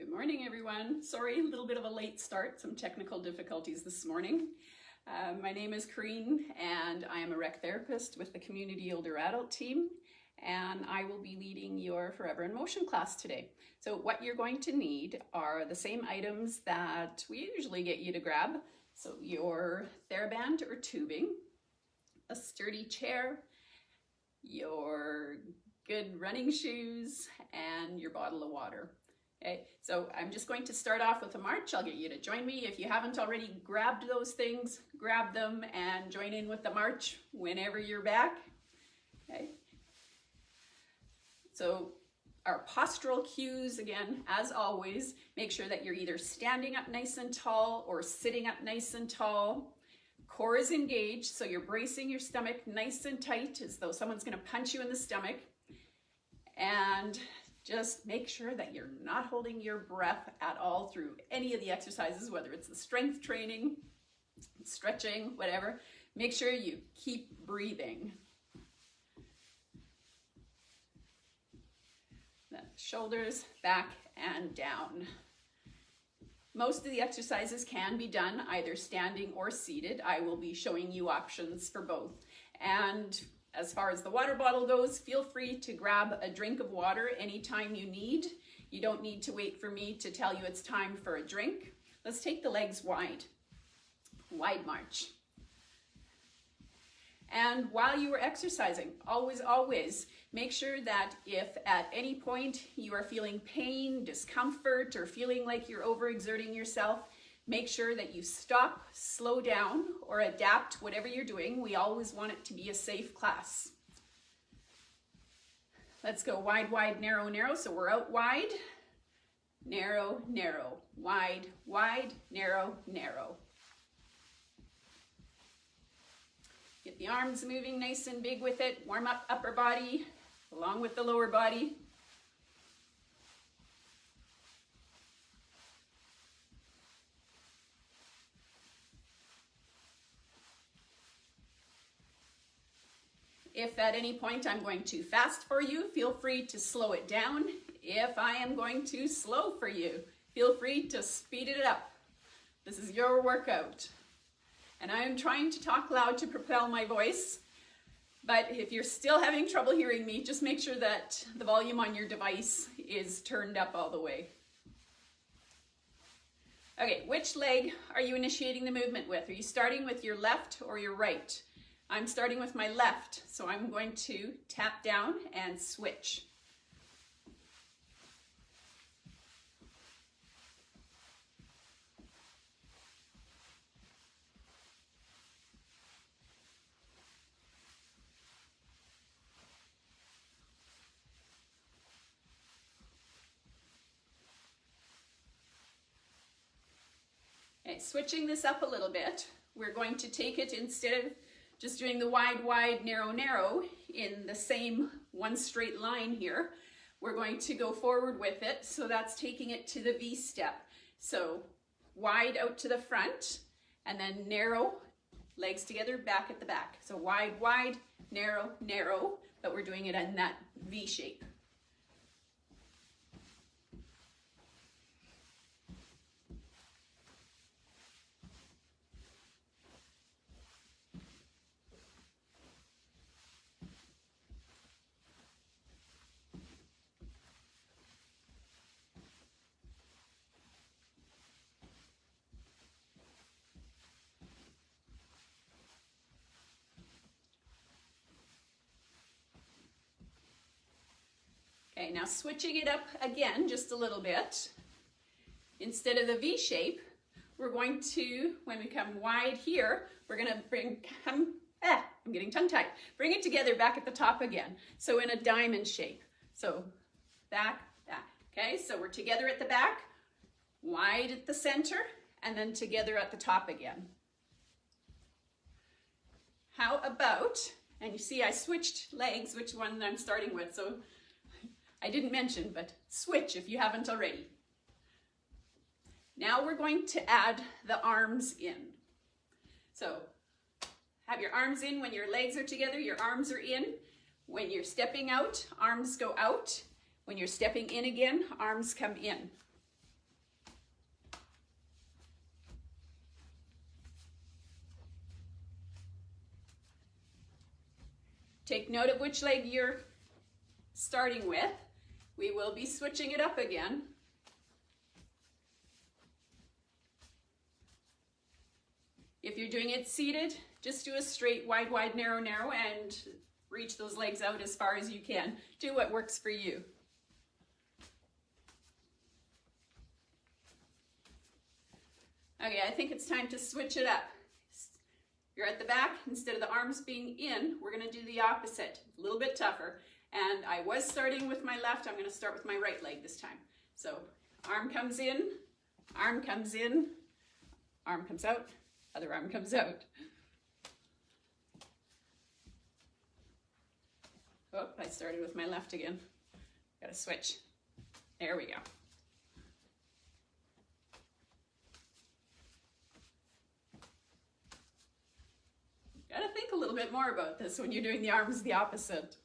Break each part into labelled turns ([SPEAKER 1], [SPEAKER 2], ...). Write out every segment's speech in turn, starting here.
[SPEAKER 1] Good morning, everyone. Sorry, a little bit of a late start, some technical difficulties this morning. My name is Kereen, and I am a rec therapist with the Community Older Adult team, and I will be leading your Forever in Motion class today. So what you're going to need are the same items that we usually get you to grab. So your TheraBand or tubing, a sturdy chair, your good running shoes, and your bottle of water. Okay, so I'm just going to start off with a march. I'll get you to join me. If you haven't already grabbed those things, grab them and join in with the march whenever you're back. Okay. So our postural cues, again, as always, make sure that you're either standing up nice and tall or sitting up nice and tall. Core is engaged, so you're bracing your stomach nice and tight as though someone's going to punch you in the stomach. And just make sure that you're not holding your breath at all through any of the exercises, whether it's the strength training, stretching, whatever. Make sure you keep breathing. Then shoulders back and down. Most of the exercises can be done either standing or seated. I will be showing you options for both. And as far as the water bottle goes, feel free to grab a drink of water anytime you need. You don't need to wait for me to tell you it's time for a drink. Let's take the legs wide. Wide march. And while you are exercising, always make sure that if at any point you are feeling pain, discomfort, or feeling like you're overexerting yourself, make sure that you stop, slow down, or adapt whatever you're doing. We always want it to be a safe class. Let's go wide, wide, narrow, narrow. So we're out wide, narrow, narrow, wide, wide, narrow, narrow. Get the arms moving nice and big with it. Warm up upper body along with the lower body. If at any point I'm going too fast for you, feel free to slow it down. If I am going too slow for you, feel free to speed it up. This is your workout. And I am trying to talk loud to propel my voice, but if you're still having trouble hearing me, just make sure that the volume on your device is turned up all the way. Okay, which leg are you initiating the movement with? Are you starting with your left or your right? I'm starting with my left, so I'm going to tap down and switch. Okay, switching this up a little bit, we're going to take it instead of just doing the wide, wide, narrow, narrow in the same one straight line here. We're going to go forward with it, so that's taking it to the V step. So wide out to the front, and then narrow, legs together, back at the back. So wide, wide, narrow, narrow, but we're doing it in that V shape. Okay, now switching it up again just a little bit. Instead of the V shape, we're going to, when we come wide here, we're going to I'm getting tongue-tied. Bring it together back at the top again. So in a diamond shape. So back, back. Okay, so we're together at the back, wide at the center, and then together at the top again. How about, and you see I switched legs, which one I'm starting with, so I didn't mention, but switch if you haven't already. Now we're going to add the arms in. So have your arms in when your legs are together, your arms are in. When you're stepping out, arms go out. When you're stepping in again, arms come in. Take note of which leg you're starting with. We will be switching it up again. If you're doing it seated, just do a straight, wide, wide, narrow, narrow, and reach those legs out as far as you can. Do what works for you. Okay, I think it's time to switch it up. You're at the back. Instead of the arms being in, we're going to do the opposite. A little bit tougher. And I was starting with my left. I'm going to start with my right leg this time. So arm comes in, arm comes in, arm comes out, other arm comes out. Oh, I started with my left again. Got to switch. There we go. Got to think a little bit more about this when you're doing the arms the opposite.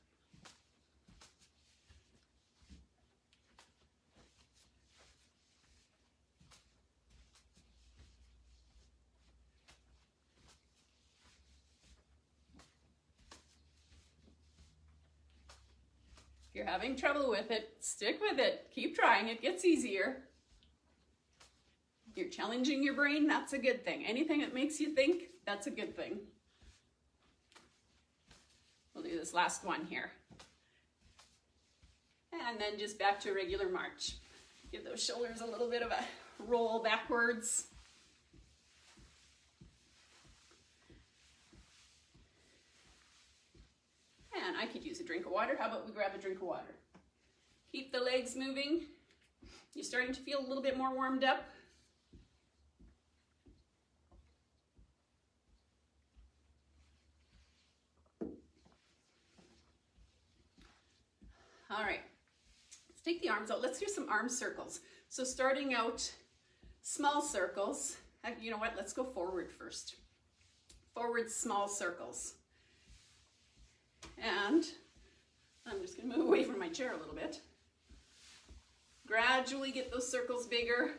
[SPEAKER 1] If you're having trouble with it, stick with it. Keep trying. It gets easier. You're challenging your brain. That's a good thing. Anything that makes you think, that's a good thing. We'll do this last one here. And then just back to a regular march. Give those shoulders a little bit of a roll backwards. And I could use a drink of water. How about we grab a drink of water? Keep the legs moving. You're starting to feel a little bit more warmed up. All right, let's take the arms out. Let's do some arm circles. So starting out, small circles. You know what, let's go forward first. Forward, small circles. And I'm just gonna move away from my chair a little bit. Gradually get those circles bigger.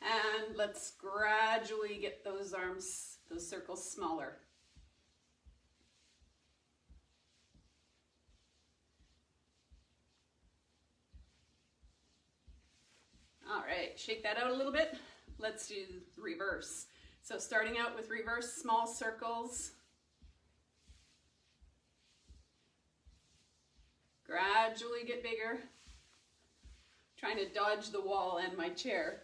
[SPEAKER 1] And let's gradually get those arms, those circles smaller. All right, shake that out a little bit. Let's do reverse. So starting out with reverse, small circles. Gradually get bigger. Trying to dodge the wall and my chair.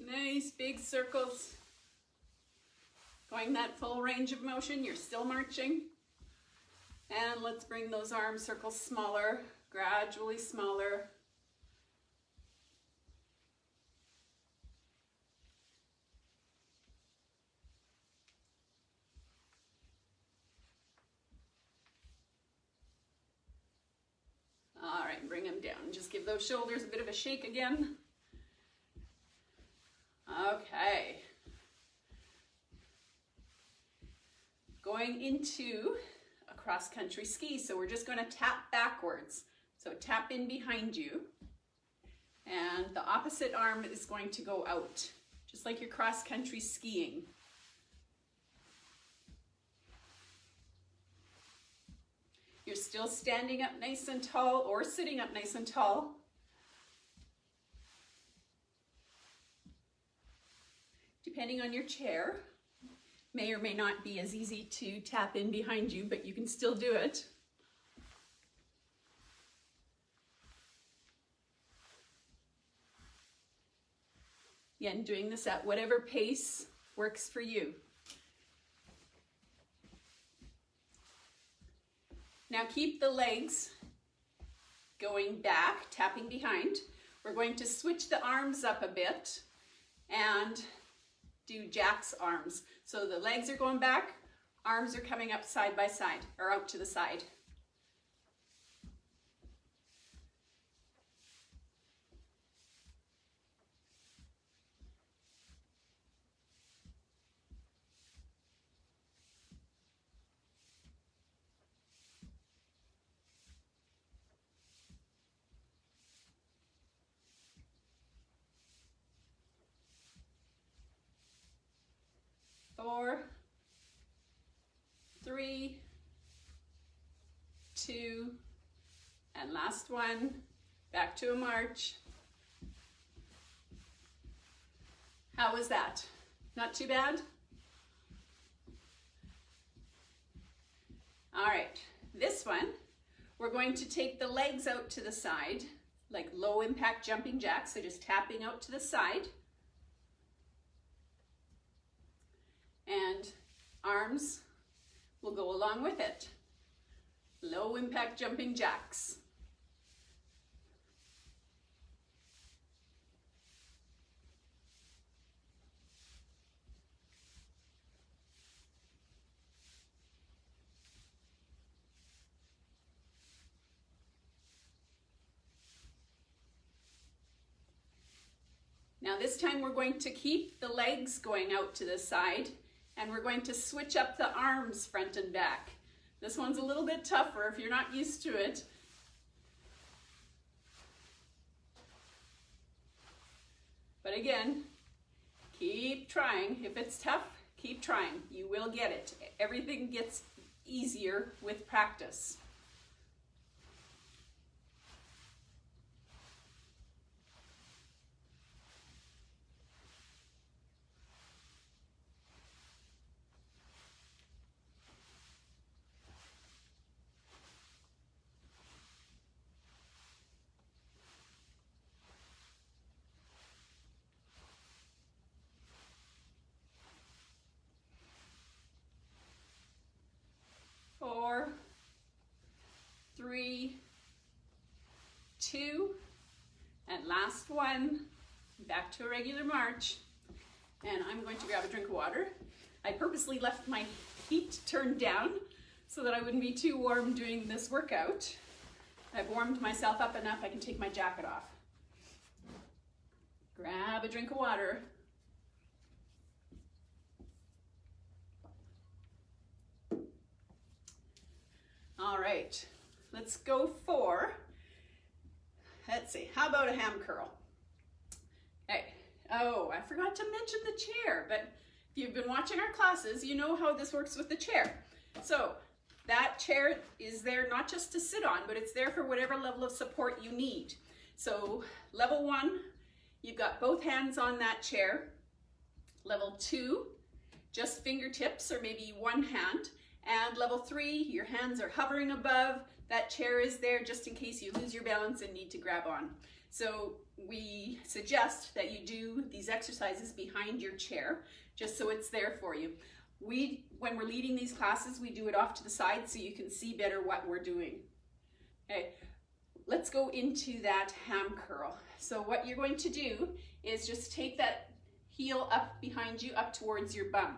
[SPEAKER 1] Nice big circles. Going that full range of motion, you're still marching. And let's bring those arm circles smaller, gradually smaller. All right, bring them down. Just give those shoulders a bit of a shake again. Okay. Going into a cross-country ski. So we're just going to tap backwards. So tap in behind you. And the opposite arm is going to go out, just like your cross-country skiing. You're still standing up nice and tall or sitting up nice and tall. Depending on your chair, may or may not be as easy to tap in behind you, but you can still do it. Again, doing this at whatever pace works for you. Now keep the legs going back, tapping behind. We're going to switch the arms up a bit and do Jack's arms. So the legs are going back, arms are coming up side by side, or out to the side. 4, 3, 2, and last one. Back to a march. How was that? Not too bad? All right, this one, we're going to take the legs out to the side, like low impact jumping jacks, so just tapping out to the side. And arms will go along with it. Low impact jumping jacks. Now this time we're going to keep the legs going out to the side, and we're going to switch up the arms front and back. This one's a little bit tougher if you're not used to it. But again, keep trying. If it's tough, keep trying. You will get it. Everything gets easier with practice. Four, 3, 2, and last one. Back to a regular march. And I'm going to grab a drink of water. I purposely left my heat turned down so that I wouldn't be too warm doing this workout. I've warmed myself up enough I can take my jacket off. Grab a drink of water. All right, let's go for, let's see, how about a ham curl? Okay. Oh, I forgot to mention the chair, but if you've been watching our classes, you know how this works with the chair. So that chair is there not just to sit on, but it's there for whatever level of support you need. So level 1, you've got both hands on that chair. Level 2, just fingertips or maybe one hand. And level 3, your hands are hovering above. That chair is there just in case you lose your balance and need to grab on. So we suggest that you do these exercises behind your chair, just so it's there for you. When we're leading these classes, we do it off to the side so you can see better what we're doing. Okay, let's go into that ham curl. So what you're going to do is just take that heel up behind you, up towards your bum.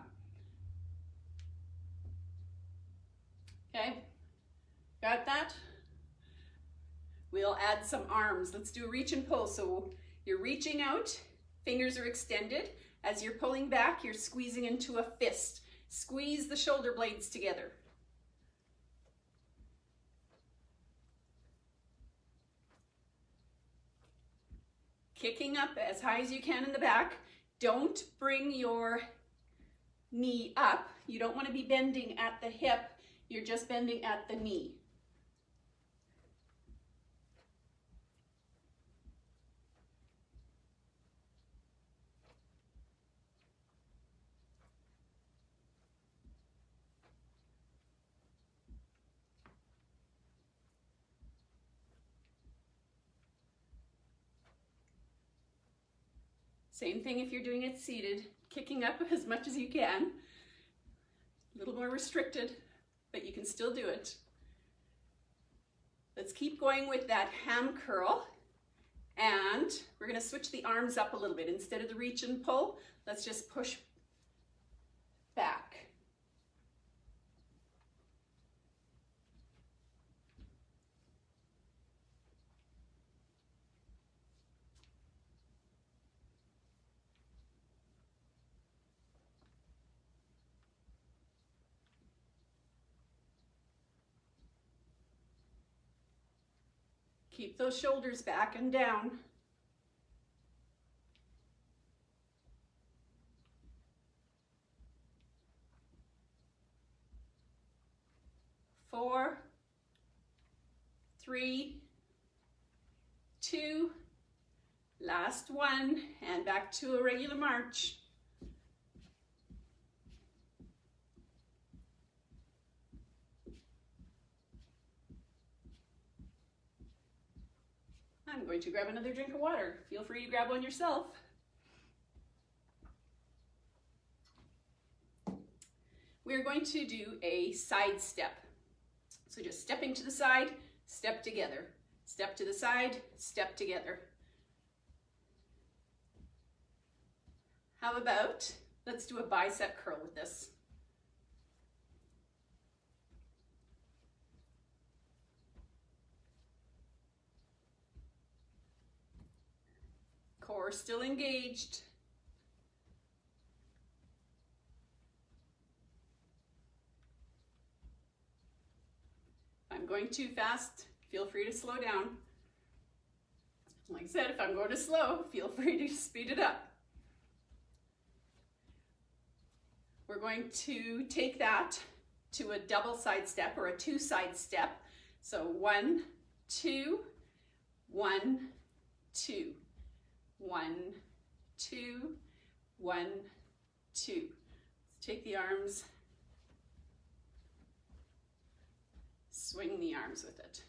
[SPEAKER 1] Okay, got that? We'll add some arms. Let's do a reach and pull. So you're reaching out, fingers are extended. As you're pulling back, you're squeezing into a fist. Squeeze the shoulder blades together. Kicking up as high as you can in the back. Don't bring your knee up. You don't want to be bending at the hip. You're just bending at the knee. Same thing if you're doing it seated, kicking up as much as you can. A little more restricted, but you can still do it. Let's keep going with that ham curl. And we're going to switch the arms up a little bit. Instead of the reach and pull, let's just push back. Keep those shoulders back and down. 4, 3, 2, last one, and back to a regular march. I'm going to grab another drink of water. Feel free to grab one yourself. We're going to do a side step. So just stepping to the side, step together. Step to the side, step together. How about, let's do a bicep curl with this. Core still engaged. If I'm going too fast, feel free to slow down. Like I said, if I'm going too slow, feel free to speed it up. We're going to take that to a double side step or a 2 side step. So 1, 2, 1, 2, 1, 2, 1, 2. Let's take the arms, swing the arms with it.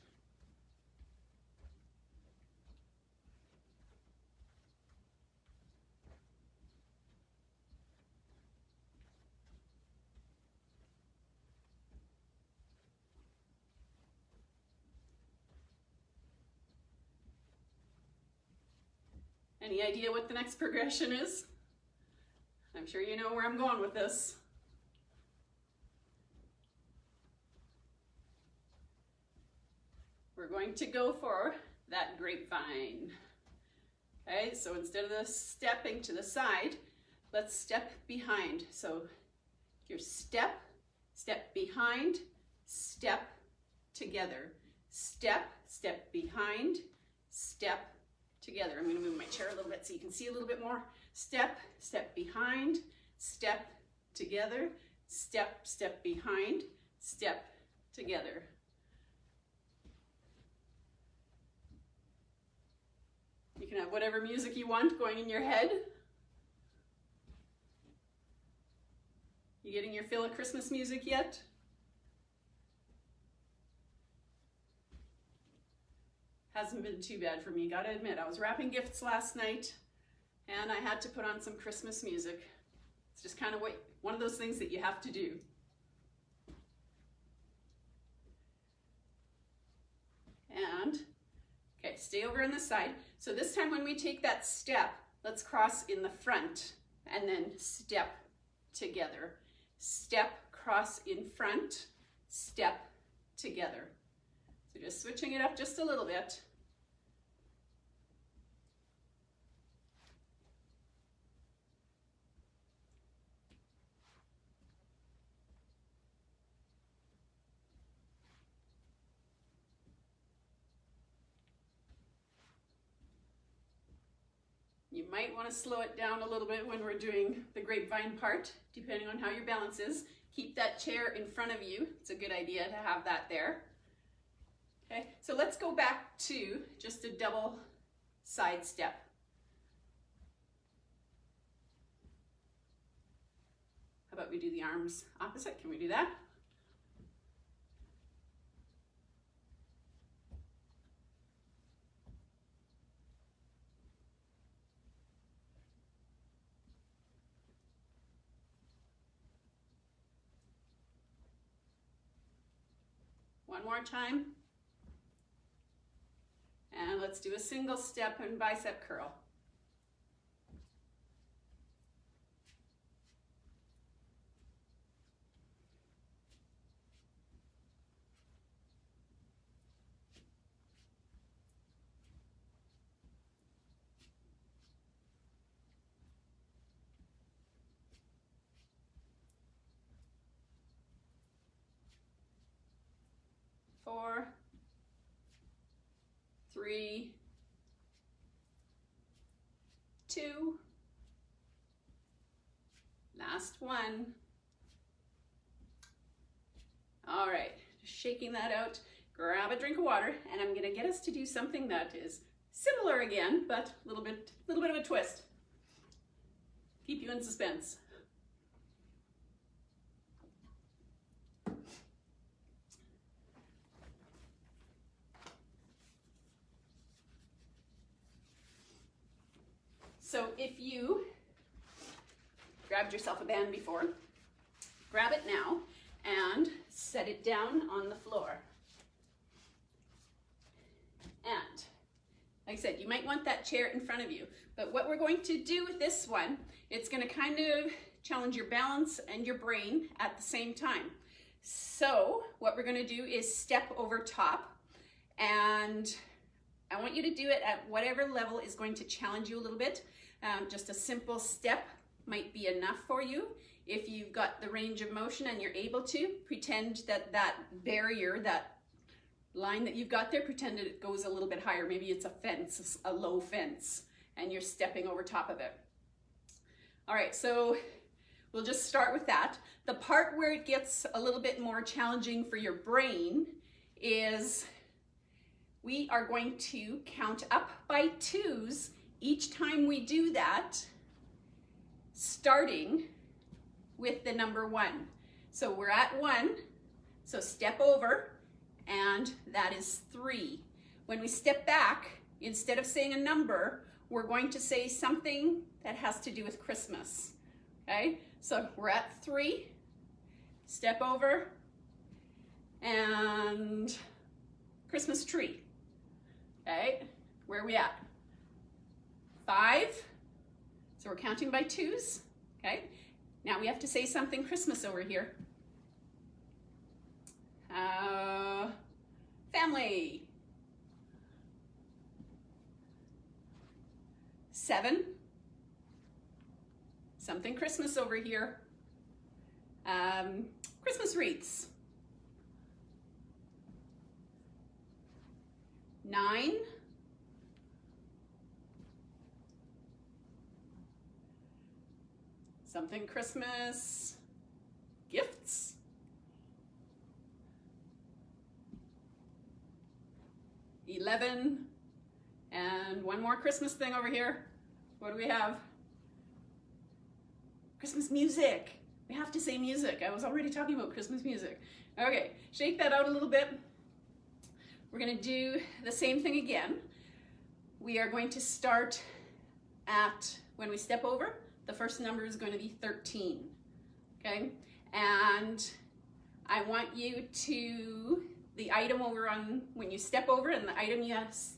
[SPEAKER 1] Any idea what the next progression is? I'm sure you know where I'm going with this. We're going to go for that grapevine. Okay, so instead of the stepping to the side, let's step behind. So your step, step behind, step together. Step, step behind, step together. I'm going to move my chair a little bit so you can see a little bit more. Step, step behind, step together, step, step behind, step together. You can have whatever music you want going in your head. You getting your fill of Christmas music yet? Hasn't been too bad for me, gotta admit. I was wrapping gifts last night and I had to put on some Christmas music. It's just kind of one of those things that you have to do. And, okay, stay over on the side. So this time when we take that step, let's cross in the front and then step together. Step, cross in front, step together. So just switching it up just a little bit. You might want to slow it down a little bit when we're doing the grapevine part, depending on how your balance is. Keep that chair in front of you. It's a good idea to have that there. Okay, so let's go back to just a double side step. How about we do the arms opposite? Can we do that? One more time. And let's do a single step and bicep curl. Four, 3, 2, last one. All right, Just shaking that out. Grab a drink of water, and I'm gonna get us to do something that is similar again, but a little bit of a twist. Keep you in suspense. So if you grabbed yourself a band before, grab it now and set it down on the floor. And like I said, you might want that chair in front of you, but what we're going to do with this one, it's going to kind of challenge your balance and your brain at the same time. So what we're going to do is step over top, and I want you to do it at whatever level is going to challenge you a little bit. Just a simple step might be enough for you. If you've got the range of motion and you're able to, pretend that that barrier, that line that you've got there, pretend that it goes a little bit higher. Maybe it's a fence, a low fence, and you're stepping over top of it. All right, so we'll just start with that. The part where it gets a little bit more challenging for your brain is we are going to count up by twos each time we do that, starting with the number 1. So we're at 1, so step over, and that is 3. When we step back, instead of saying a number, we're going to say something that has to do with Christmas. Okay, so we're at 3, step over, and Christmas tree. Okay, where are we at? 5, so we're counting by twos. Okay, now we have to say something Christmas over here. Family. 7, something Christmas over here. Christmas wreaths. 9, something Christmas gifts. 11, and one more Christmas thing over here. What do we have? Christmas music. We have to say music. I was already talking about Christmas music. Okay, shake that out a little bit. We're going to do the same thing again. We are going to start at, when we step over, the first number is going to be 13. Okay, and I want you to, the item over on, when you step over, and the item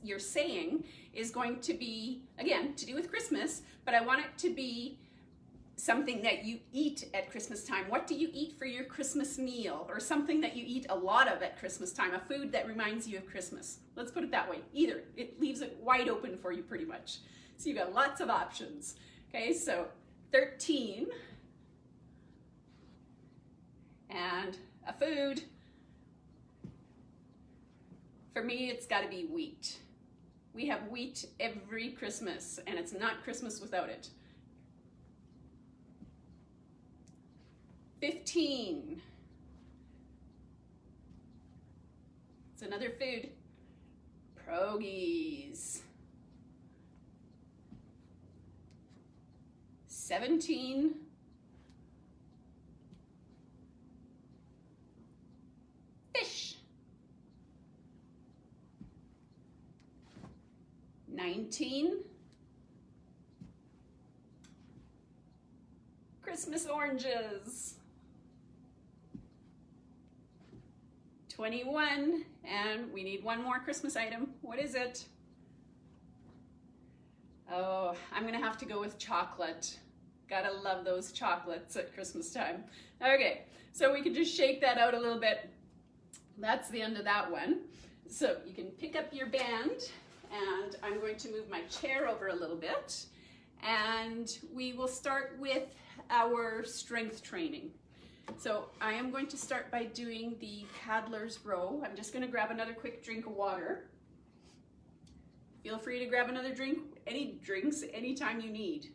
[SPEAKER 1] you're saying is going to be, again, to do with Christmas, but I want it to be something that you eat at Christmas time. What do you eat for your Christmas meal? Or something that you eat a lot of at Christmas time, a food that reminds you of Christmas. Let's put it that way. Either. It leaves it wide open for you pretty much. So you've got lots of options. Okay, so 13, and a food. For me, it's got to be wheat. We have wheat every Christmas, and it's not Christmas without it. 15. It's another food. Pierogies. 17. Fish. 19. Christmas oranges. 21, and we need one more Christmas item. What is it? Oh, I'm gonna have to go with chocolate. Gotta love those chocolates at Christmas time. Okay, so we can just shake that out a little bit. That's the end of that one. So you can pick up your band, and I'm going to move my chair over a little bit, and we will start with our strength training. So I am going to start by doing the paddler's row. I'm just going to grab another quick drink of water. Feel free to grab another drink, any drinks, anytime you need.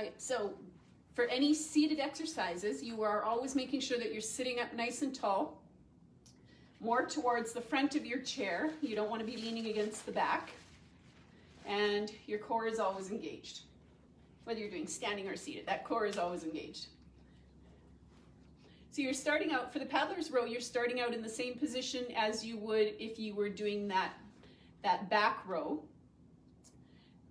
[SPEAKER 1] Okay, so for any seated exercises, you are always making sure that you're sitting up nice and tall, more towards the front of your chair. You don't want to be leaning against the back, and your core is always engaged. Whether you're doing standing or seated, that core is always engaged. So you're starting out, for the paddler's row, you're starting out in the same position as you would if you were doing that back row.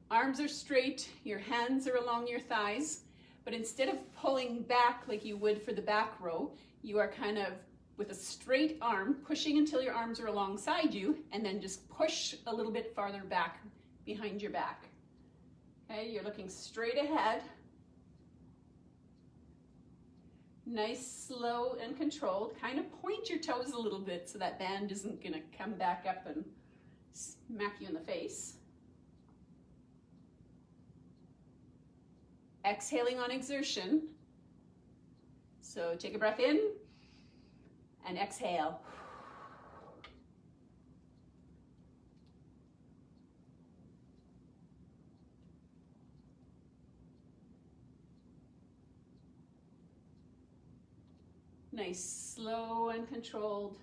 [SPEAKER 1] Arms are straight, your hands are along your thighs, but instead of pulling back like you would for the back row, you are kind of, with a straight arm, pushing until your arms are alongside you, and then just push a little bit farther back behind your back. Okay, you're looking straight ahead. Nice, slow, and controlled. Kind of point your toes a little bit so that band isn't going to come back up and smack you in the face. Exhaling on exertion. So take a breath in and exhale. Nice, slow and controlled,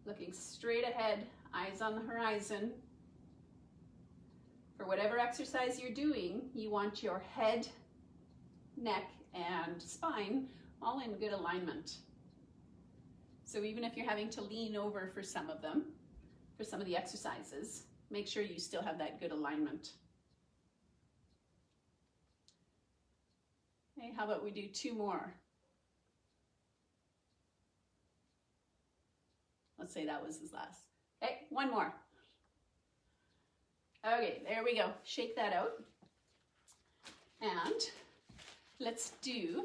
[SPEAKER 1] looking straight ahead, eyes on the horizon. For whatever exercise you're doing, you want your head, neck, and spine all in good alignment. So even if you're having to lean over for some of them, for some of the exercises, make sure you still have that good alignment. Okay, how about we do 2 more? Let's say that was his last. Okay, 1 more. Okay, there we go. Shake that out. And let's do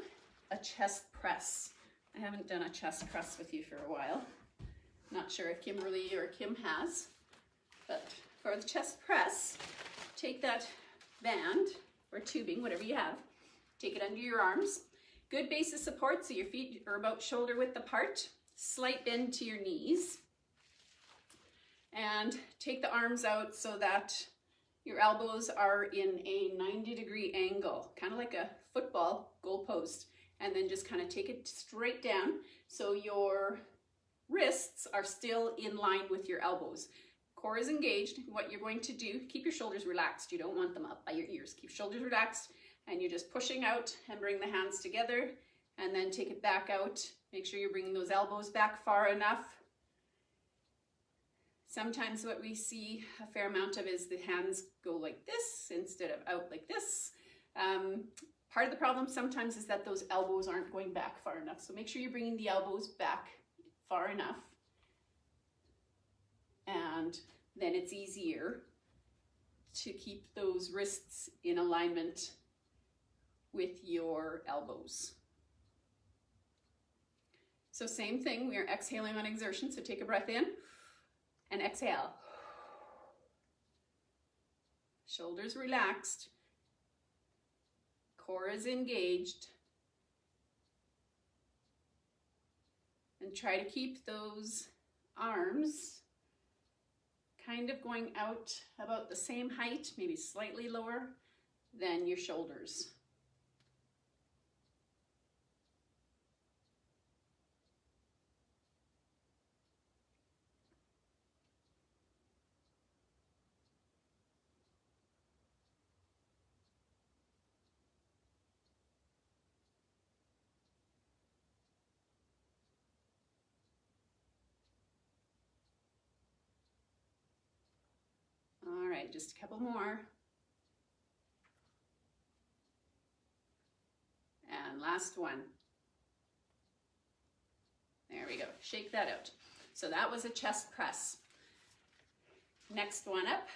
[SPEAKER 1] a chest press. I haven't done a chest press with you for a while. Not sure if Kimberly or Kim has, but for the chest press, take that band or tubing, whatever you have, take it under your arms. Good base of support, so your feet are about shoulder width apart. Slight bend to your knees, and take the arms out so that your elbows are in a 90-degree angle, kind of like a football goalpost, and then just kind of take it straight down so your wrists are still in line with your elbows. Core is engaged. What you're going to do, keep your shoulders relaxed. You don't want them up by your ears. Keep shoulders relaxed, and you're just pushing out and bring the hands together, and then take it back out. Make sure you're bringing those elbows back far enough. Sometimes what we see a fair amount of is the hands go like this instead of out like this. Part of the problem sometimes is that those elbows aren't going back far enough. So make sure you're bringing the elbows back far enough. And then it's easier to keep those wrists in alignment with your elbows. So same thing, we are exhaling on exertion, so take a breath in and exhale. Shoulders relaxed, core is engaged, and try to keep those arms kind of going out about the same height, maybe slightly lower than your shoulders. All right, just a couple more. And last one. There we go, shake that out. So that was a chest press. Next one up,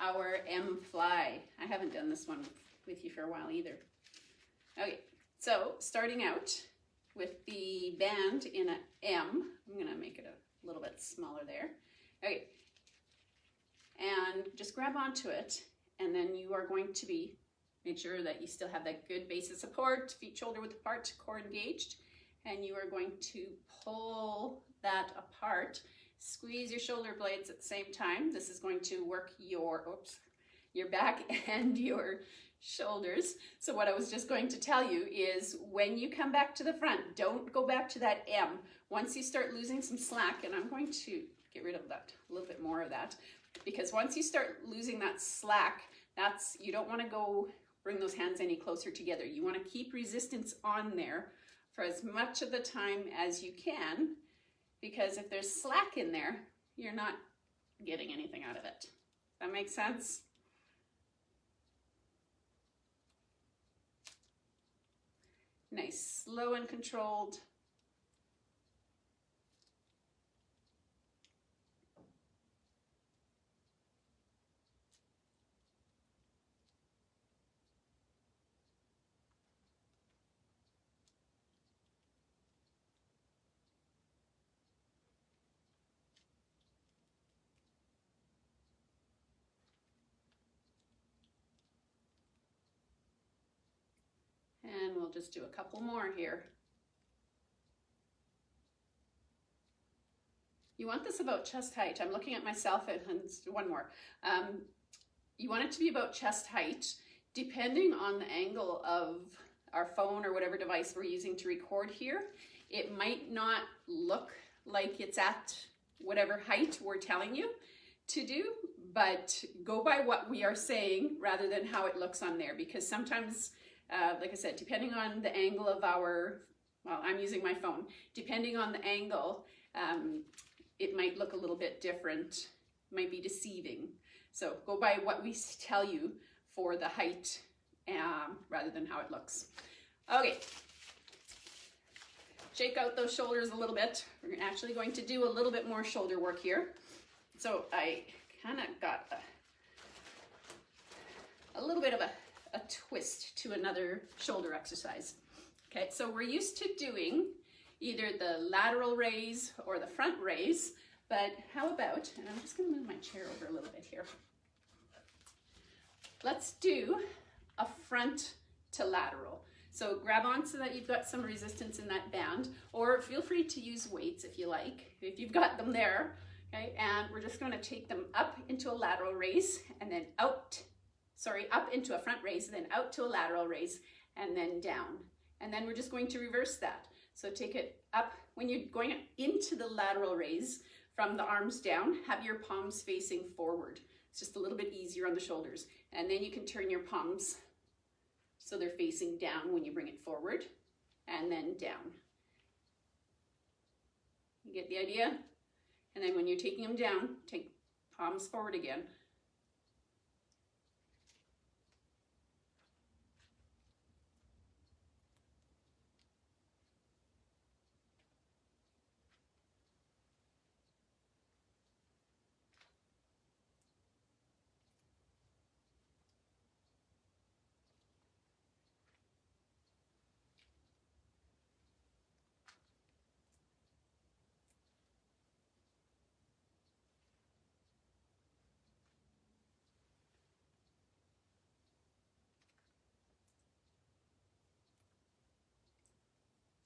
[SPEAKER 1] our M fly. I haven't done this one with you for a while either. Okay, so starting out with the band in a M, I'm gonna make it a little bit smaller there. Okay, and just grab onto it, and then you are going to make sure that you still have that good base of support, feet shoulder width apart, core engaged, and you are going to pull that apart. Squeeze your shoulder blades at the same time. This is going to work your, your back and your shoulders. So what I was just going to tell you is when you come back to the front, don't go back to that M. Once you start losing some slack, and I'm going to get rid of that, a little bit more of that, because once you start losing that slack, you don't want to go bring those hands any closer together. You want to keep resistance on there for as much of the time as you can, because if there's slack in there, you're not getting anything out of it. Does that make sense? Nice, slow and controlled. And we'll just do a couple more here. You want this about chest height. I'm looking at myself and one more. You want it to be about chest height, depending on the angle of our phone or whatever device we're using to record here. It might not look like it's at whatever height we're telling you to do, but go by what we are saying rather than how it looks on there, because sometimes like I said, depending on the angle of I'm using my phone, depending on the angle, it might look a little bit different, might be deceiving. So go by what we tell you for the height rather than how it looks. Okay, shake out those shoulders a little bit. We're actually going to do a little bit more shoulder work here. So I kind of got a little bit of a twist to another shoulder exercise. Okay, so we're used to doing either the lateral raise or the front raise, but how about, and I'm just gonna move my chair over a little bit here. Let's do a front to lateral. So grab on so that you've got some resistance in that band, or feel free to use weights if you like, if you've got them there. Okay, and we're just gonna take them up into a lateral raise and then up into a front raise, then out to a lateral raise, and then down. And then we're just going to reverse that. So take it up. When you're going into the lateral raise from the arms down, have your palms facing forward. It's just a little bit easier on the shoulders. And then you can turn your palms so they're facing down when you bring it forward, and then down. You get the idea? And then when you're taking them down, take palms forward again.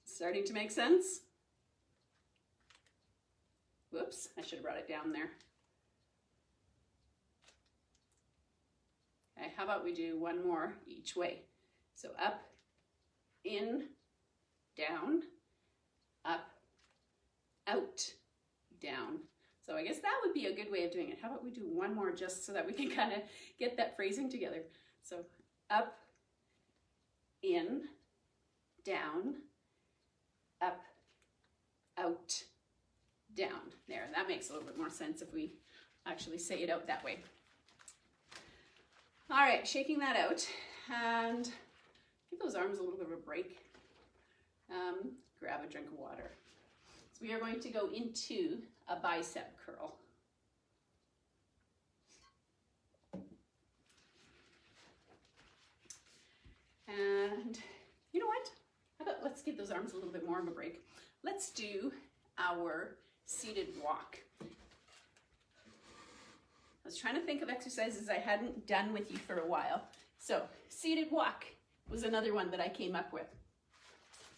[SPEAKER 1] Starting to make sense? Whoops, I should have brought it down there. Okay, how about we do one more each way? So up, in, down, up, out, down. So I guess that would be a good way of doing it. How about we do one more just so that we can kind of get that phrasing together. So up, in, down, up, out, down. There, that makes a little bit more sense if we actually say it out that way. All right, shaking that out, and give those arms a little bit of a break. Grab a drink of water. So we are going to go into a bicep curl. And you know what? How about let's give those arms a little bit more of a break. Let's do our seated walk. I was trying to think of exercises I hadn't done with you for a while. So seated walk was another one that I came up with.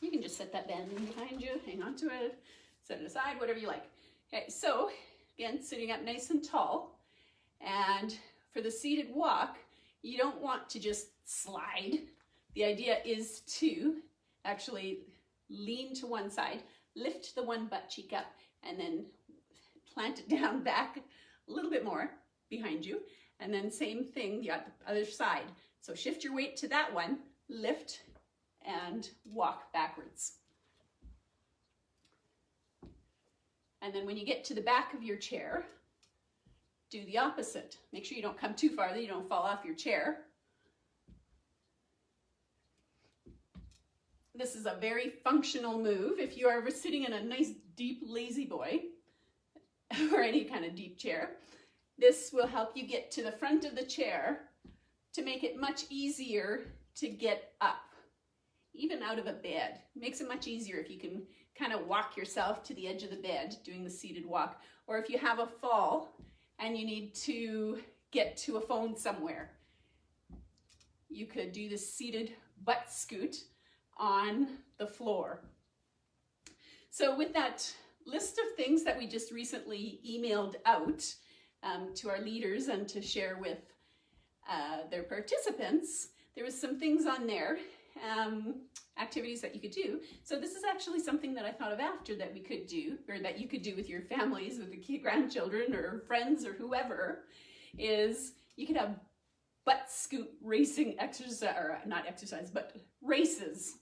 [SPEAKER 1] You can just set that band in behind you, hang on to it, set it aside, whatever you like. Okay, so again, sitting up nice and tall, and for the seated walk, you don't want to just slide. The idea is to actually lean to one side, lift the one butt cheek up, and then plant it down back a little bit more behind you. And then same thing, the other side. So shift your weight to that one, lift, and walk backwards. And then when you get to the back of your chair, do the opposite. Make sure you don't come too far that you don't fall off your chair. This is a very functional move. If you are ever sitting in a nice deep lazy boy or any kind of deep chair, this will help you get to the front of the chair to make it much easier to get up, even out of a bed. It makes it much easier if you can kind of walk yourself to the edge of the bed doing the seated walk, or if you have a fall and you need to get to a phone somewhere. You could do the seated butt scoot on the floor. So with that list of things that we just recently emailed out to our leaders and to share with their participants, there was some things on there, activities that you could do. So this is actually something that I thought of after that we could do, or that you could do with your families, with the grandchildren or friends or whoever, is you could have butt scoot racing exercise, or not exercise, but races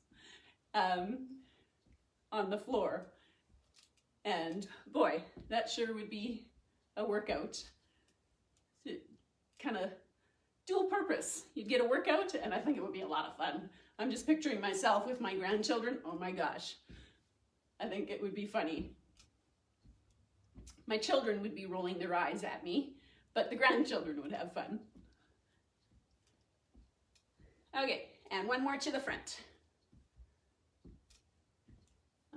[SPEAKER 1] on the floor. And boy, that sure would be a workout. Kind of dual purpose. You'd get a workout, and I think it would be a lot of fun. I'm just picturing myself with my grandchildren. Oh my gosh. I think it would be funny. My children would be rolling their eyes at me, but the grandchildren would have fun. Okay, and one more to the front.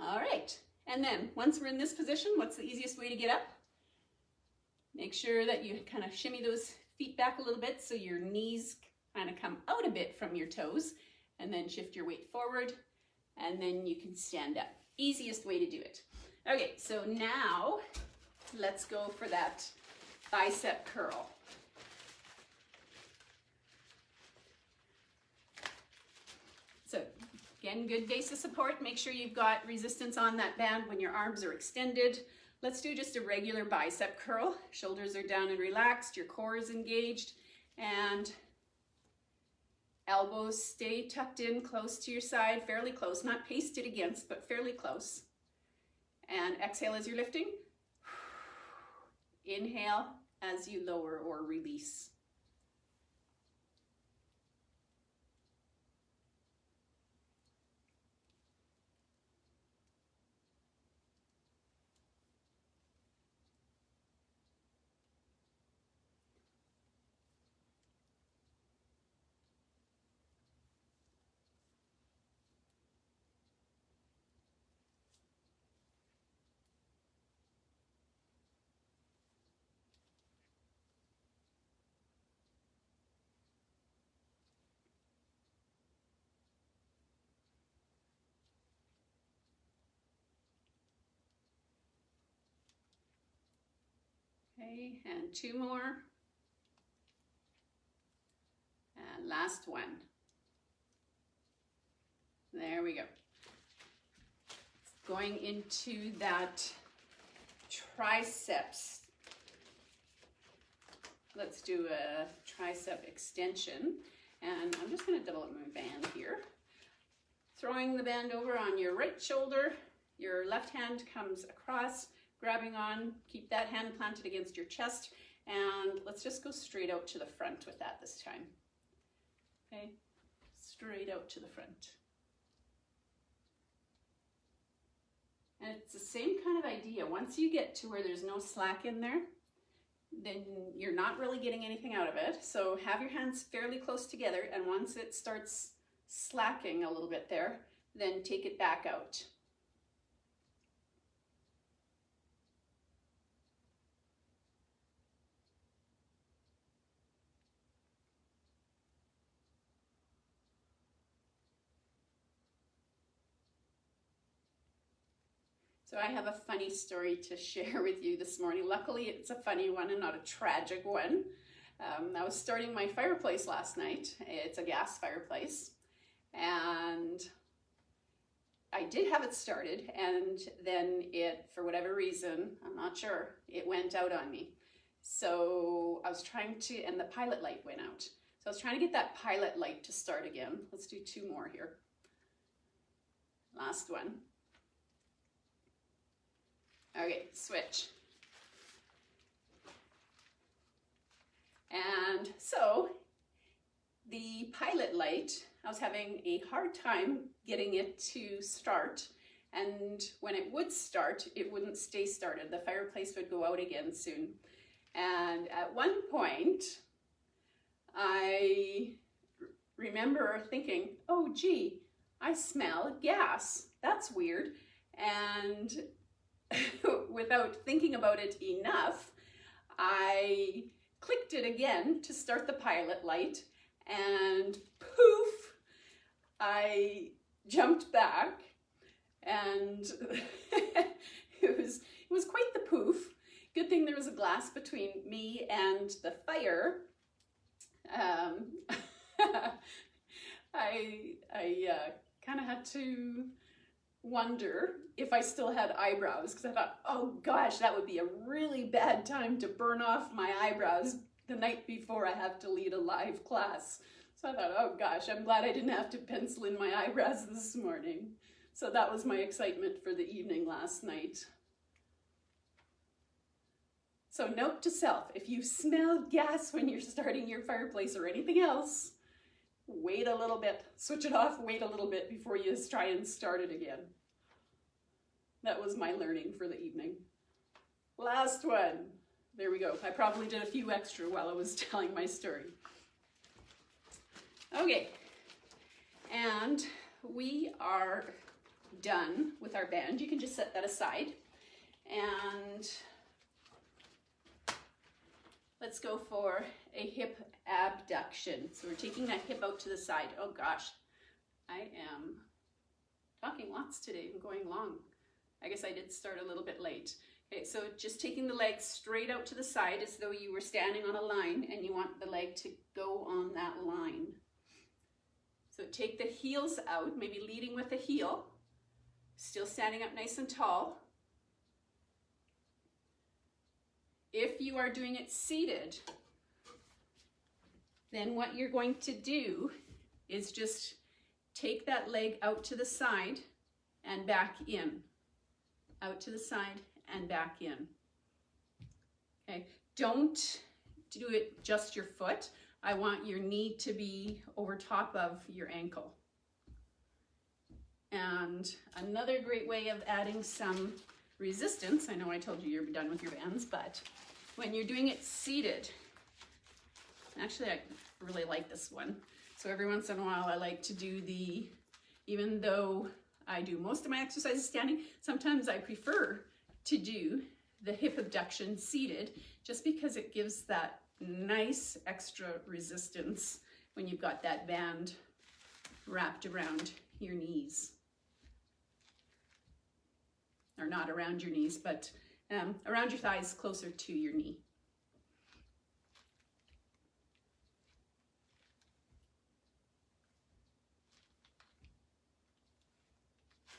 [SPEAKER 1] All right, and then once we're in this position, what's the easiest way to get up? Make sure that you kind of shimmy those feet back a little bit so your knees kind of come out a bit from your toes, and then shift your weight forward, and then you can stand up. Easiest way to do it. Okay, so now let's go for that bicep curl. So again, good base of support. Make sure you've got resistance on that band when your arms are extended. Let's do just a regular bicep curl. Shoulders are down and relaxed, your core is engaged, and elbows stay tucked in close to your side, fairly close, not pasted against, but fairly close. And exhale as you're lifting. Inhale as you lower or release. Okay, and two more. And last one. There we go. Going into that triceps. Let's do a tricep extension. And I'm just going to double up my band here. Throwing the band over on your right shoulder. Your left hand comes across, grabbing on, keep that hand planted against your chest, and let's just go straight out to the front with that this time. Okay, straight out to the front. And it's the same kind of idea. Once you get to where there's no slack in there, then you're not really getting anything out of it. So have your hands fairly close together, and once it starts slacking a little bit there, then take it back out. So I have a funny story to share with you this morning. Luckily, it's a funny one and not a tragic one. I was starting my fireplace last night. It's a gas fireplace, and I did have it started, and then it, for whatever reason, I'm not sure, it went out on me. So I was trying to, and the pilot light went out. So I was trying to get that pilot light to start again. Let's do 2 more here. Last one. Okay, switch. And so the pilot light, I was having a hard time getting it to start, and when it would start, it wouldn't stay started. The fireplace would go out again soon. And at one point, I remember thinking, oh gee, I smell gas. That's weird. And without thinking about it enough, I clicked it again to start the pilot light, and poof, I jumped back, and it was quite the poof. Good thing there was a glass between me and the fire. I kind of had to wonder if I still had eyebrows, because I thought, oh gosh, that would be a really bad time to burn off my eyebrows the night before I have to lead a live class. So I thought, oh gosh, I'm glad I didn't have to pencil in my eyebrows this morning. So that was my excitement for the evening last night. So note to self, if you smell gas when you're starting your fireplace or anything else, wait a little bit, switch it off, wait a little bit before you try and start it again. That was my learning for the evening. Last one. There we go. I probably did a few extra while I was telling my story. Okay, and we are done with our band. You can just set that aside. And let's go for a hip abduction. So we're taking that hip out to the side. Oh gosh, I am talking lots today. I'm going long. I guess I did start a little bit late. Okay, so just taking the leg straight out to the side as though you were standing on a line, and you want the leg to go on that line. So take the heels out, maybe leading with the heel, still standing up nice and tall. If you are doing it seated, then what you're going to do is just take that leg out to the side and back in. Out to the side and back in. Okay, don't do it just your foot. I want your knee to be over top of your ankle. And another great way of adding some resistance, I know I told you you're done with your bands, but when you're doing it seated, actually I really like this one. So every once in a while I like to do the, even though I do most of my exercises standing, sometimes I prefer to do the hip abduction seated, just because it gives that nice extra resistance when you've got that band wrapped around your knees. Or not around your knees, but around your thighs, closer to your knee.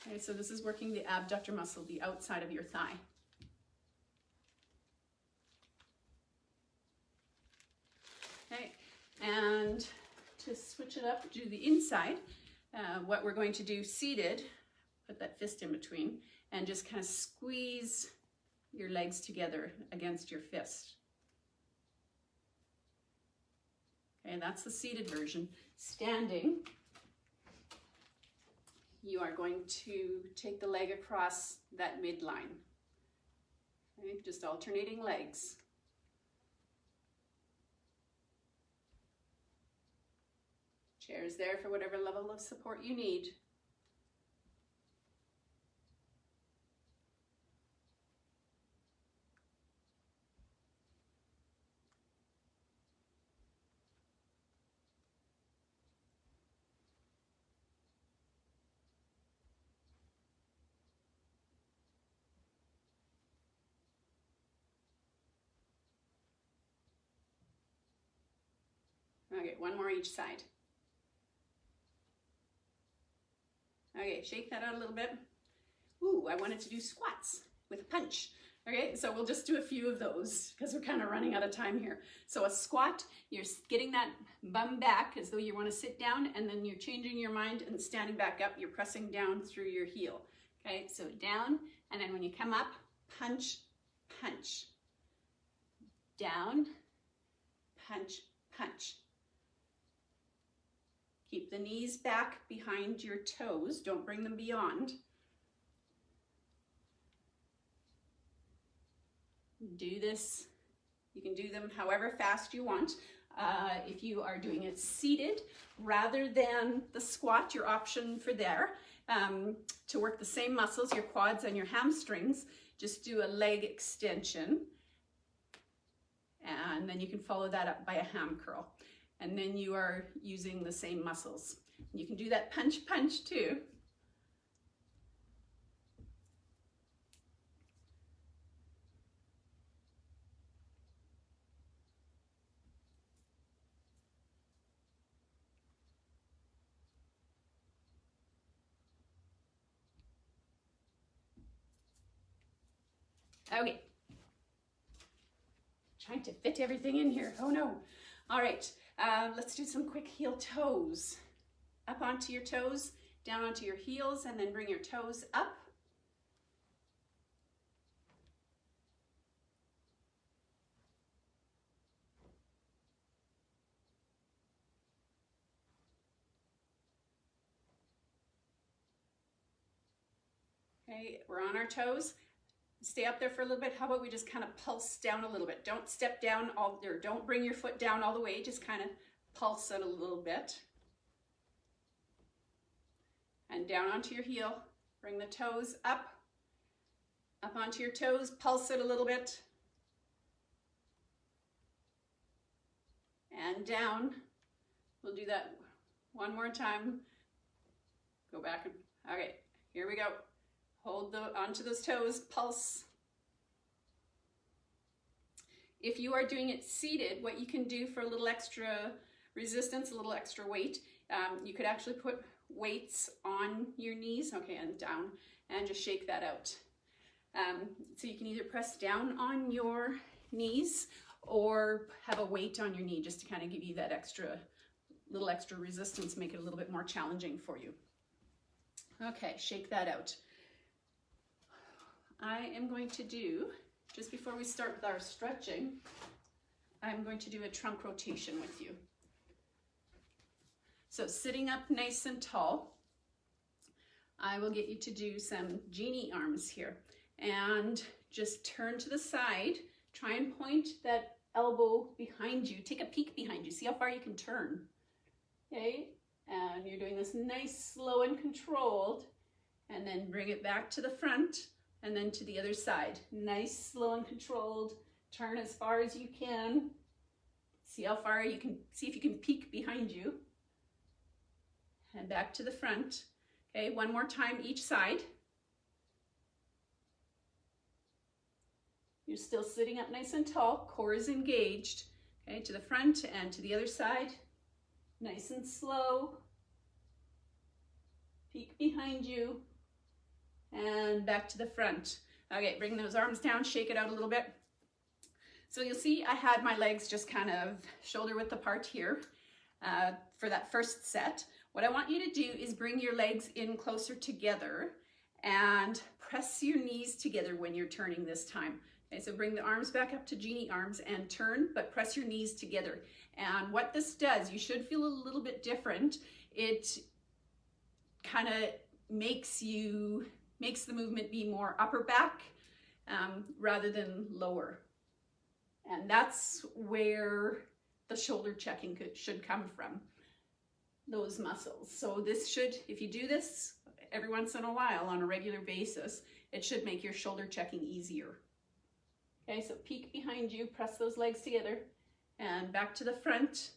[SPEAKER 1] Okay, so this is working the abductor muscle, the outside of your thigh. Okay, and to switch it up, do the inside. What we're going to do seated, put that fist in between, and just kind of squeeze your legs together against your fist. Okay, that's the seated version. Standing, you are going to take the leg across that midline. Okay, just alternating legs. Chair's there for whatever level of support you need. Okay, one more each side. Okay, shake that out a little bit. Ooh, I wanted to do squats with a punch. Okay, so we'll just do a few of those because we're kind of running out of time here. So a squat, you're getting that bum back as though you want to sit down, and then you're changing your mind and standing back up. You're pressing down through your heel. Okay, so down, and then when you come up, punch, punch. Down, punch, punch. Keep the knees back behind your toes. Don't bring them beyond. Do this. You can do them however fast you want. If you are doing it seated rather than the squat, your option for there, to work the same muscles, your quads and your hamstrings, just do a leg extension. And then you can follow that up by a ham curl. And then you are using the same muscles. You can do that punch, punch too. Okay. Trying to fit everything in here. Oh no. All right. Let's do some quick heel toes. Up onto your toes, down onto your heels, and then bring your toes up. Okay, we're on our toes. Stay up there for a little bit. How about we just kind of pulse down a little bit? Don't step down all, or don't bring your foot down all the way. Just kind of pulse it a little bit. And down onto your heel. Bring the toes up. Up onto your toes. Pulse it a little bit. And down. We'll do that one more time. Go back. Okay, here we go. Hold onto those toes, pulse. If you are doing it seated, what you can do for a little extra resistance, a little extra weight, you could actually put weights on your knees, okay, and down, and just shake that out. So you can either press down on your knees or have a weight on your knee just to kind of give you that little extra resistance, make it a little bit more challenging for you. Okay, shake that out. I am going to do, just before we start with our stretching, I'm going to do a trunk rotation with you. So sitting up nice and tall, I will get you to do some genie arms here. And just turn to the side, try and point that elbow behind you, take a peek behind you, see how far you can turn. Okay, and you're doing this nice, slow and controlled, and then bring it back to the front. And then to the other side. Nice, slow and controlled. Turn as far as you can. See how far you can, see if you can peek behind you. And back to the front. Okay, one more time each side. You're still sitting up nice and tall. Core is engaged. Okay, to the front and to the other side. Nice and slow. Peek behind you. And back to the front. Okay, bring those arms down, shake it out a little bit. So you'll see I had my legs just kind of shoulder width apart here for that first set. What I want you to do is bring your legs in closer together and press your knees together when you're turning this time. Okay, so bring the arms back up to genie arms and turn, but press your knees together. And what this does, you should feel a little bit different. It kind of makes the movement be more upper back rather than lower. And that's where the shoulder checking should come from, those muscles. So this should, if you do this every once in a while on a regular basis, it should make your shoulder checking easier. Okay, so peek behind you, press those legs together, and back to the front.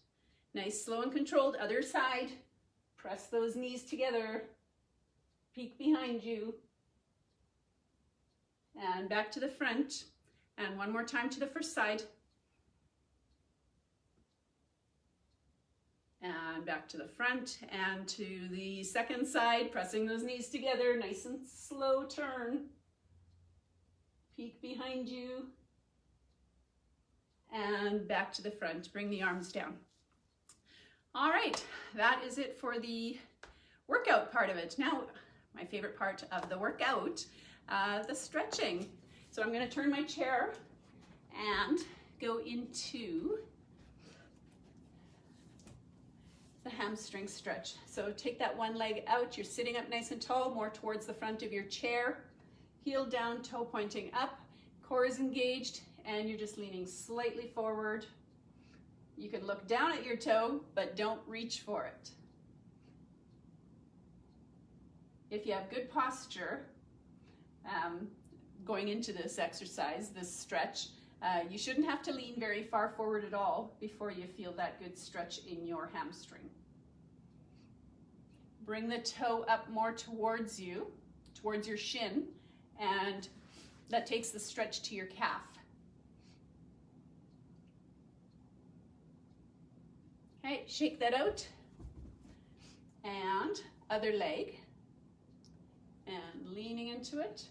[SPEAKER 1] Nice, slow and controlled, other side. Press those knees together, peek behind you, and back to the front, and one more time to the first side. And back to the front and to the second side, pressing those knees together, nice and slow turn. Peek behind you. And back to the front, bring the arms down. All right, that is it for the workout part of it. Now, my favorite part of the workout, the stretching. So I'm gonna turn my chair and go into the hamstring stretch. So take that one leg out, you're sitting up nice and tall, more towards the front of your chair, heel down, toe pointing up, core is engaged, and you're just leaning slightly forward. You can look down at your toe, but don't reach for it. If you have good posture, going into this exercise, this stretch, you shouldn't have to lean very far forward at all before you feel that good stretch in your hamstring. Bring the toe up more towards you, towards your shin, and that takes the stretch to your calf. Okay, shake that out. And other leg. And leaning into it.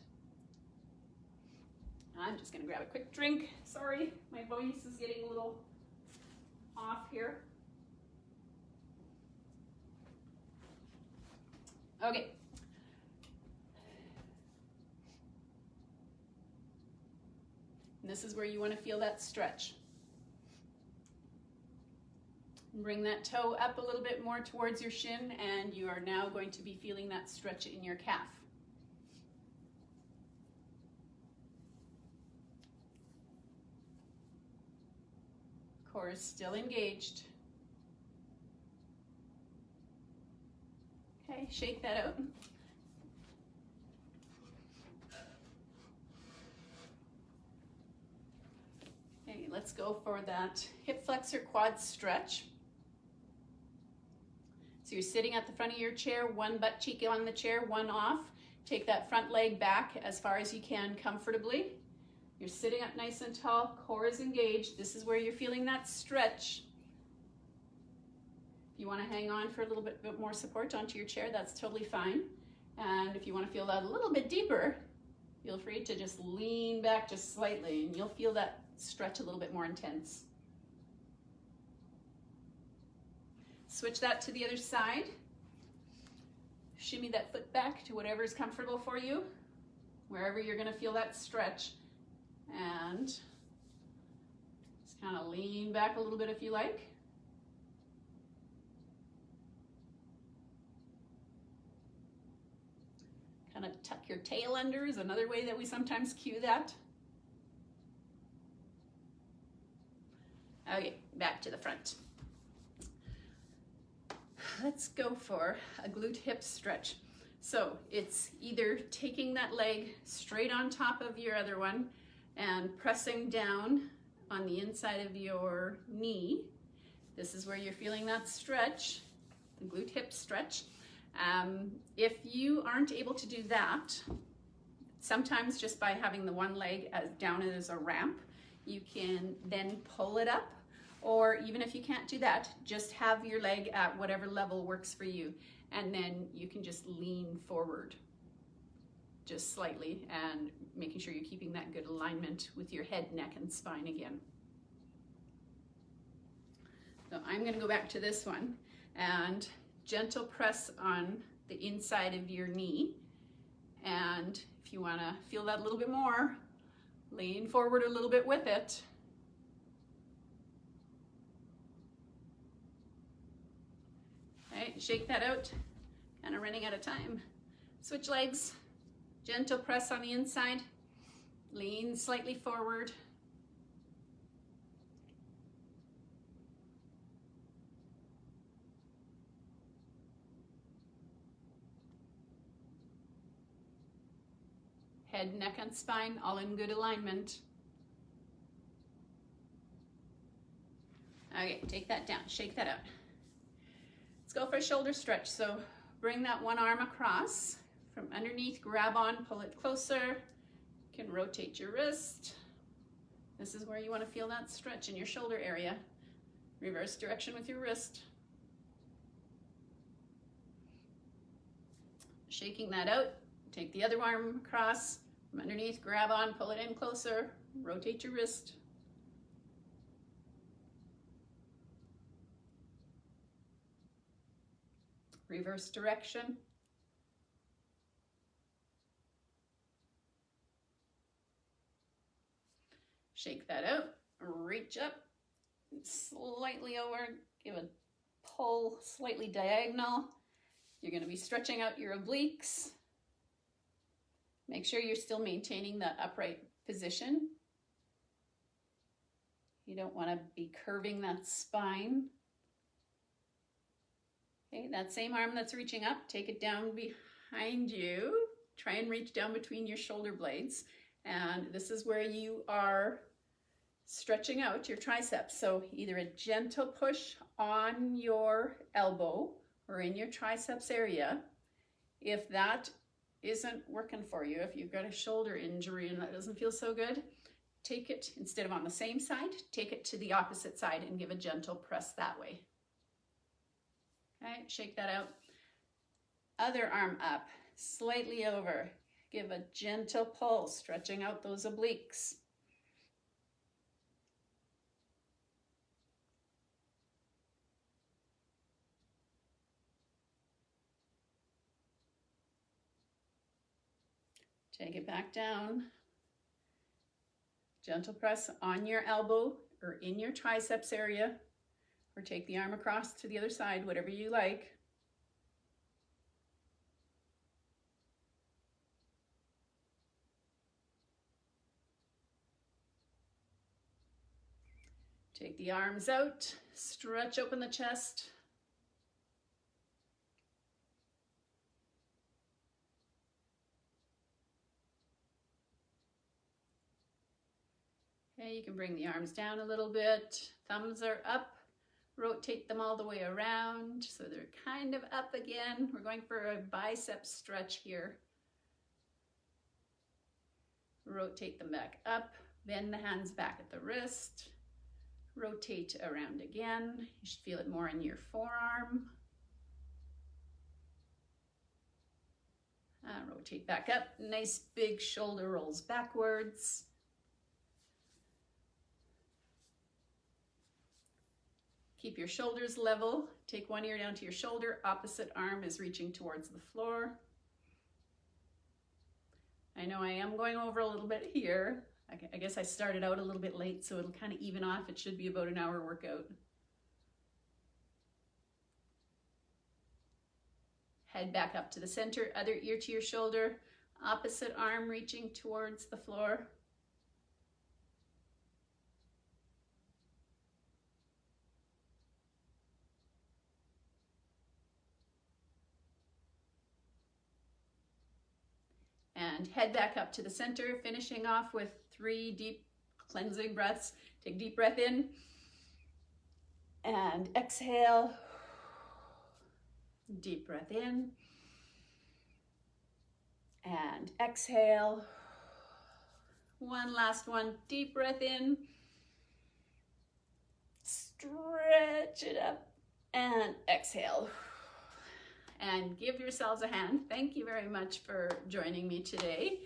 [SPEAKER 1] I'm just gonna grab a quick drink. Sorry, my voice is getting a little off here. Okay. And this is where you want to feel that stretch. Bring that toe up a little bit more towards your shin, and you are now going to be feeling that stretch in your calf. Core is still engaged. Okay, shake that out. Okay, let's go for that hip flexor quad stretch. So you're sitting at the front of your chair, one butt cheek on the chair, one off. Take that front leg back as far as you can comfortably. You're sitting up nice and tall, core is engaged. This is where you're feeling that stretch. If you want to hang on for a little bit more support onto your chair, that's totally fine. And if you want to feel that a little bit deeper, feel free to just lean back just slightly and you'll feel that stretch a little bit more intense. Switch that to the other side. Shimmy that foot back to whatever is comfortable for you, wherever you're going to feel that stretch. And just kind of lean back a little bit if you like. Kind of tuck your tail under is another way that we sometimes cue that. Okay, back to the front. Let's go for a glute hip stretch. So it's either taking that leg straight on top of your other one and pressing down on the inside of your knee. This is where you're feeling that stretch, the glute hip stretch. If you aren't able to do that, sometimes just by having the one leg down as a ramp, you can then pull it up. Or even if you can't do that, just have your leg at whatever level works for you. And then you can just lean forward just slightly and making sure you're keeping that good alignment with your head, neck, and spine again. So I'm going to go back to this one and gentle press on the inside of your knee. And if you want to feel that a little bit more, lean forward a little bit with it. Right, shake that out, kind of running out of time. Switch legs, gentle press on the inside, lean slightly forward. Head, neck, and spine all in good alignment. Okay, take that down, shake that out. Let's go for a shoulder stretch. So bring that one arm across from underneath, grab on, pull it closer. You can rotate your wrist. This is where you want to feel that stretch in your shoulder area. Reverse direction with your wrist. Shaking that out, take the other arm across, from underneath, grab on, pull it in closer, rotate your wrist. Reverse direction. Shake that out, reach up, slightly over, give a pull slightly diagonal. You're going to be stretching out your obliques. Make sure you're still maintaining the upright position. You don't want to be curving that spine. Okay, that same arm that's reaching up, take it down behind you. Try and reach down between your shoulder blades. And this is where you are stretching out your triceps. So either a gentle push on your elbow or in your triceps area. If that isn't working for you, if you've got a shoulder injury and that doesn't feel so good, take it, instead of on the same side, take it to the opposite side and give a gentle press that way. Okay, shake that out. Other arm up, slightly over. Give a gentle pull, stretching out those obliques. Take it back down. Gentle press on your elbow or in your triceps area, or take the arm across to the other side, whatever you like. Take the arms out, stretch open the chest. Okay, you can bring the arms down a little bit. Thumbs are up. Rotate them all the way around so they're kind of up again. We're going for a bicep stretch here. Rotate them back up. Bend the hands back at the wrist. Rotate around again. You should feel it more in your forearm. Rotate back up. Nice big shoulder rolls backwards. Keep your shoulders level. Take one ear down to your shoulder. Opposite arm is reaching towards the floor. I know I am going over a little bit here. I guess I started out a little bit late, so it'll kind of even off. It should be about an hour workout. Head back up to the center, other ear to your shoulder. Opposite arm reaching towards the floor. And head back up to the center, finishing off with 3 deep cleansing breaths. Take a deep breath in and exhale. Deep breath in and exhale. One last one, deep breath in. Stretch it up and exhale. And give yourselves a hand. Thank you very much for joining me today.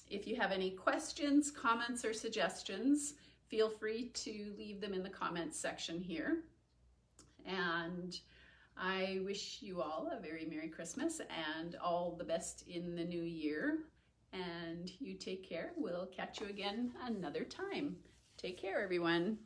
[SPEAKER 1] If you have any questions, comments, or suggestions, feel free to leave them in the comments section here. And I wish you all a very Merry Christmas and all the best in the new year. And you take care. We'll catch you again another time. Take care, everyone.